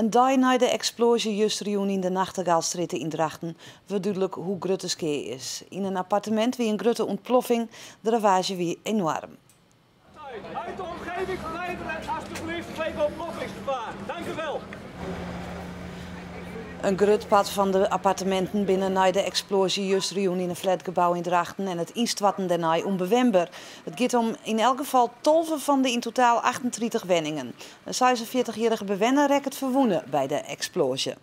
Een dag na de explosie justerjoen in de Nachtegaalstraat in Drachten wordt duidelijk hoe groot de skee is. In een appartement wie een grote ontploffing, de ravage wie enorm. Uit de omgeving blijven alsjeblieft vanwege ontploffingsgevaar. Dank u wel. Een groot pad van de appartementen binnen na de explosie justerjoen in een flatgebouw in Drachten en het instatten daarna onbewembaar. Het gaat om in elk geval 12 van de in totaal 38 wenningen. Een 46-jarige bewoner rekt het verwoenen bij de explosie.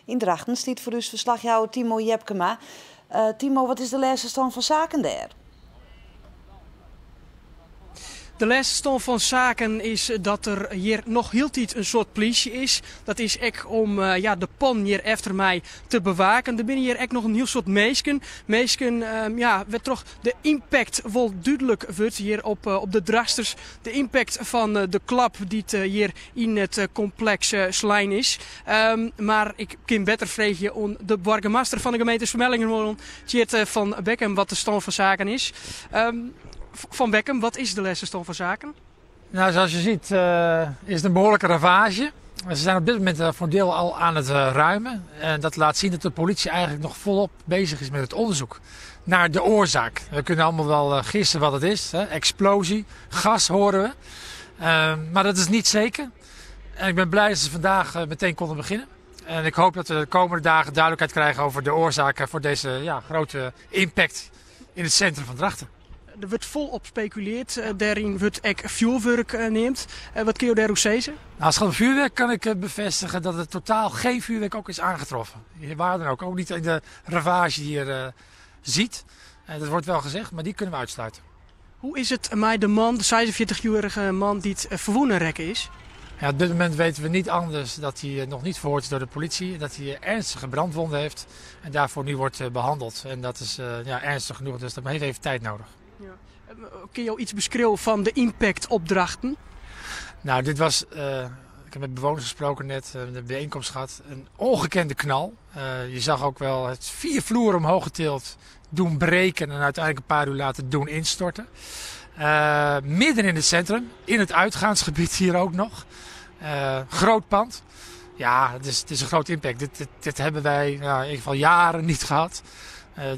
In Drachten stiet voor u verslagjouwer Timo Jepkema. Timo, wat is de laatste stand van zaken daar? De laatste stand van zaken is dat er hier nog heel tijd een soort politie is. Dat is echt om de pan hier achter mij te bewaken. Er binnen hier echt nog een heel soort meesken. Meesken, werd toch de impact wel duidelijk wordt hier op de drasters. De impact van de klap die hier in het complex Slijn is. Maar ik kan beter vragen aan de burgemeester van de gemeente Vermellingen, Tjeerd van Beckum, wat de stand van zaken is. Van Beckum, wat is de laatste stand van zaken? Nou, zoals je ziet is het een behoorlijke ravage. Ze zijn op dit moment voor deel al aan het ruimen. En dat laat zien dat de politie eigenlijk nog volop bezig is met het onderzoek naar de oorzaak. We kunnen allemaal wel gissen wat het is. Hè? Explosie, gas horen we. Maar dat is niet zeker. En ik ben blij dat ze vandaag meteen konden beginnen. En ik hoop dat we de komende dagen duidelijkheid krijgen over de oorzaken voor deze grote impact in het centrum van Drachten. Er wordt volop gespeculeerd. Daarin wordt ook vuurwerk neemt. Wat kun je daarover zeggen? Nou, als het gaat om vuurwerk kan ik bevestigen dat er totaal geen vuurwerk ook is aangetroffen. Waar dan ook niet in de ravage die je ziet. Dat wordt wel gezegd, maar die kunnen we uitsluiten. Hoe is het met de man, de 46-jarige man die het verwoenen rekken is? Ja, op dit moment weten we niet anders dat hij nog niet verhoord is door de politie. Dat hij ernstige brandwonden heeft en daarvoor nu wordt behandeld. En dat is ernstig genoeg, dus dat heeft even tijd nodig. Ja. Kun je al iets beschrijven van de impact op Drachten? Nou, dit was, ik heb met bewoners gesproken net, de bijeenkomst gehad, een ongekende knal. Je zag ook wel het 4 vloeren omhoog getild doen breken en uiteindelijk een paar uur later doen instorten. Midden in het centrum, in het uitgaansgebied hier ook nog. Groot pand. Ja, het is een groot impact. Dit hebben wij in ieder geval jaren niet gehad.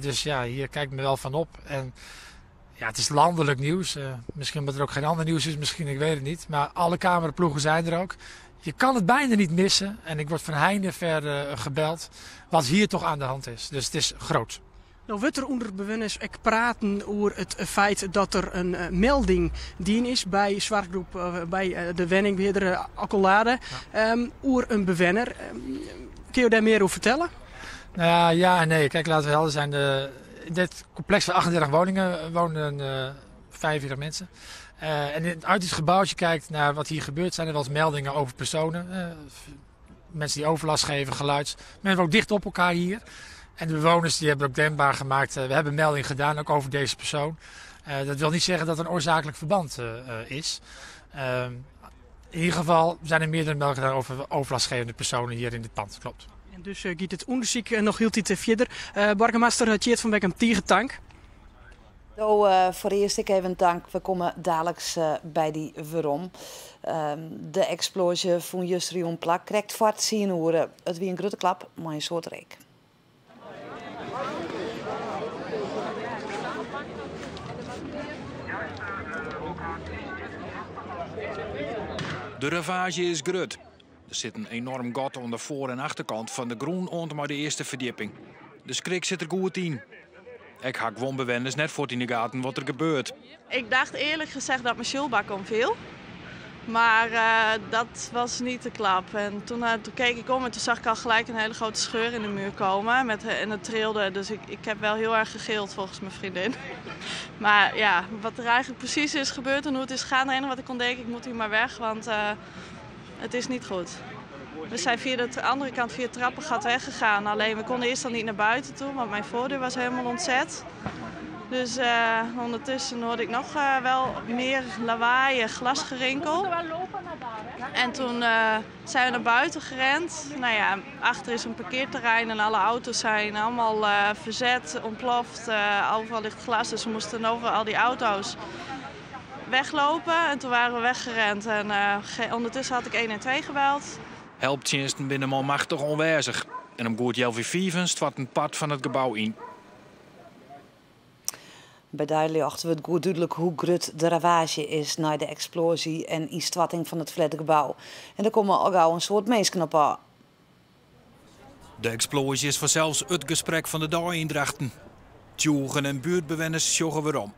Dus ja, hier kijkt me wel van op. En ja, het is landelijk nieuws. Misschien omdat er ook geen ander nieuws is, misschien, ik weet het niet. Maar alle cameraploegen zijn er ook. Je kan het bijna niet missen. En ik word van heinde ver gebeld wat hier toch aan de hand is. Dus het is groot. Nou, wordt er onder bewoners ook praten over het feit dat er een melding dien is bij Zwartgroep, bij de wenningbeheerder Accolade, over een bewoner. Kun je daar meer over vertellen? Nou ja en nee. Kijk, laten we helder zijn. In dit complex van 38 woningen wonen 45 mensen. En uit dit gebouw, als je kijkt naar wat hier gebeurt, zijn er wel eens meldingen over personen. Mensen die overlast geven, geluids. Men hebben ook dicht op elkaar hier. En de bewoners die hebben ook denkbaar gemaakt. We hebben een melding gedaan, ook over deze persoon. Dat wil niet zeggen dat er een oorzakelijk verband is. In ieder geval zijn er meerdere meldingen gedaan over overlastgevende personen hier in dit pand. Klopt. En dus gaat het onderzoek nog heel tijd verder. Burgemeester Tjeerd van Beckum, dank. Voor eerst even dank. We komen dadelijk bij die waarom. De explosie van justerjoen plak krijgt voort zien hoe het wie een grote klap, maar een soort reek. De ravage is groot. Er zit een enorm gat aan de voor- en achterkant van de groen maar de eerste verdieping. De schrik zit er goed in. Ik ga gewoon bewoners net voor in de gaten wat er gebeurt. Ik dacht eerlijk gezegd dat mijn schildbak omviel. Maar dat was niet de klap. En toen keek ik om en toen zag ik al gelijk een hele grote scheur in de muur komen. En het trilde, dus ik heb wel heel erg gegild volgens mijn vriendin. Maar ja, wat er eigenlijk precies is gebeurd en hoe het is gegaan, het enige wat ik kon denken, ik moet hier maar weg, want het is niet goed. We zijn via de andere kant, via het trappengat weggegaan. Alleen we konden eerst dan niet naar buiten toe, want mijn voordeur was helemaal ontzet. Dus ondertussen hoorde ik nog wel meer lawaai, glasgerinkel. En toen zijn we naar buiten gerend. Nou ja, achter is een parkeerterrein en alle auto's zijn allemaal verzet, ontploft. Overal ligt glas, dus we moesten over al die auto's weglopen. En toen waren we weggerend en ondertussen had ik 112 gebeld. Helpdiensten binnen al machtig onwijzig. En om goed 11:05 stort een pad van het gebouw in. Bij Duidelijk achter we het goed duidelijk hoe groot de ravage is na de explosie en instorting van het flatgebouw. En er komen al gauw een soort mensen op aan. De explosie is vanzelfs het gesprek van de dag in Drachten. Tjoegen en buurtbewoners joggen weer om.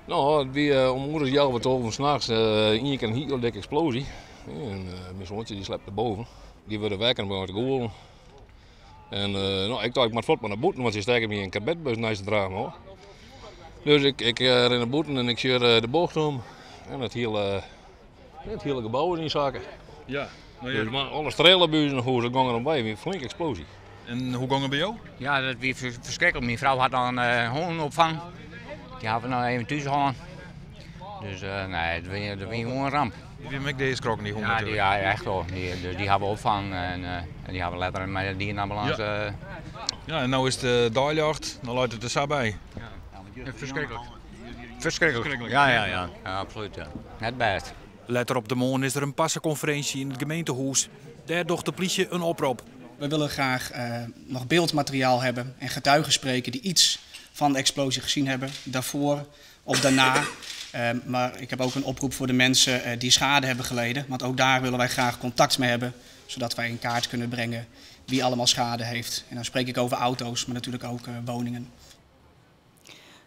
Nou, het was om moeders jaar wat over s'nachts een keer een heel dikke explosie. En mijn zoontje die slept erboven. Die werden wekken bij te golen. En nou, ik dacht ik maar vlot maar naar buiten, want ze steken me een kabetbus naast te dragen hoor. Dus ik ren naar buiten en ik zie de bocht om. En het hele gebouw in zaken. Ja. Nou Dus maar alle strelenbuizen en hoe ze gingen erbij, weer een flinke explosie. En hoe ging het bij jou? Ja, dat was verschrikkelijk. Mijn vrouw had dan hondenopvang. Die hebben we nou even thuis gehad. Dus nee, dat was gewoon een ramp. Wie maakt deze krok niet Ja, ja, echt wel. Die hebben opvang en die hebben letterlijk met de dierenambulance. Ja, en nu is het daglicht, dan luidt het er zo bij. Verschrikkelijk. Verschrikkelijk. Ja, absoluut. Ja. Het best. Later op de morgen is er een passenconferentie in het gemeentehuis. Daar docht de politie een oproep. We willen graag nog beeldmateriaal hebben en getuigen spreken die iets van de explosie gezien hebben, daarvoor of daarna. Maar ik heb ook een oproep voor de mensen die schade hebben geleden. Want ook daar willen wij graag contact mee hebben, zodat wij in kaart kunnen brengen wie allemaal schade heeft. En dan spreek ik over auto's, maar natuurlijk ook woningen.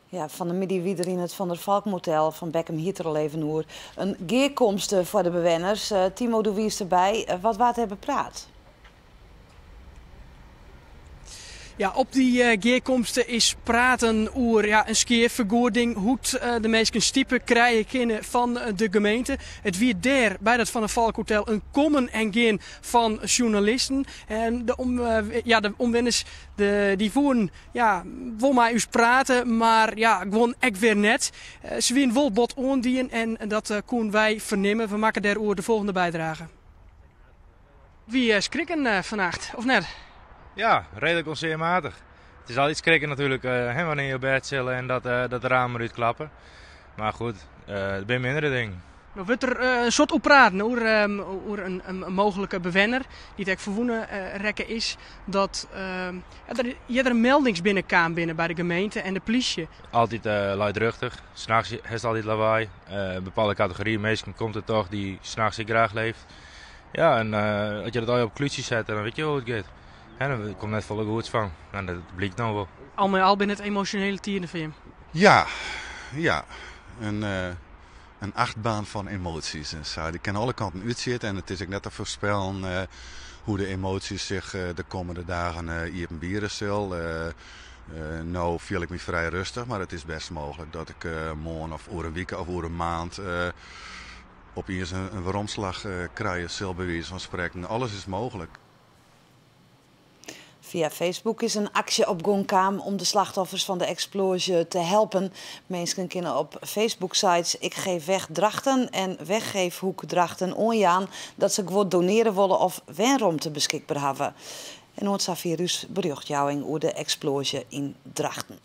Ja, van de middag wieder in het Van der Valk Motel van Beckham Hitterl even hoor. Een geerkomst voor de bewoners. Timo de Wies erbij. Wat waard hebben praat? Ja, op die geerkomsten is praten over een skeervergoeding, hoe de mensen stiepen krijgen kunnen van de gemeente. Het wie daar bij dat Van der Valk Hotel een komen en gaan van journalisten. En de omwoners die voeren wil mij eens praten, maar ja, gewoon echt weer net. Ze willen wel bot oondien en dat kunnen wij vernemen. We maken daarover de volgende bijdrage. Wie schrikken vannacht, of net? Ja, redelijk onzeermatig. Het is al iets schrikken natuurlijk wanneer je op bed zit en dat de ramen eruit klappen. Maar goed, het zijn mindere dingen. Nou, wordt er een soort op praten over een mogelijke bewoner die het verwoenen rekken is dat er een meldingsbinnenkwam binnen bij de gemeente en de politie. Altijd luidruchtig, s'nachts is het altijd lawaai. Een bepaalde categorie mensen komt er toch die s'nachts graag leeft. Ja, en als je dat al op kluutjes zet, dan weet je hoe het gaat. En er komt net volle goeds van. En dat blijkt nou wel. Al met al binnen het emotionele tieren van je. Ja. Een achtbaan van emoties. En die kan alle kanten uitzitten. En het is ook net te voorspellen hoe de emoties zich de komende dagen hier in bieren zullen. Nou voel ik me vrij rustig. Maar het is best mogelijk dat ik morgen of over een week of over een maand opeens een weeromslag krijg. Zal bij wijze van spreken. Alles is mogelijk. Via Facebook is een actie op gang gekomen om de slachtoffers van de explosie te helpen. Mensen kunnen op Facebook-sites Ik Geef Weg Drachten en Weggeefhoek Drachten onjaan dat ze gewoon doneren willen of wenruimte beschikbaar hebben. En ons virus berichtjouwing over de explosie in Drachten.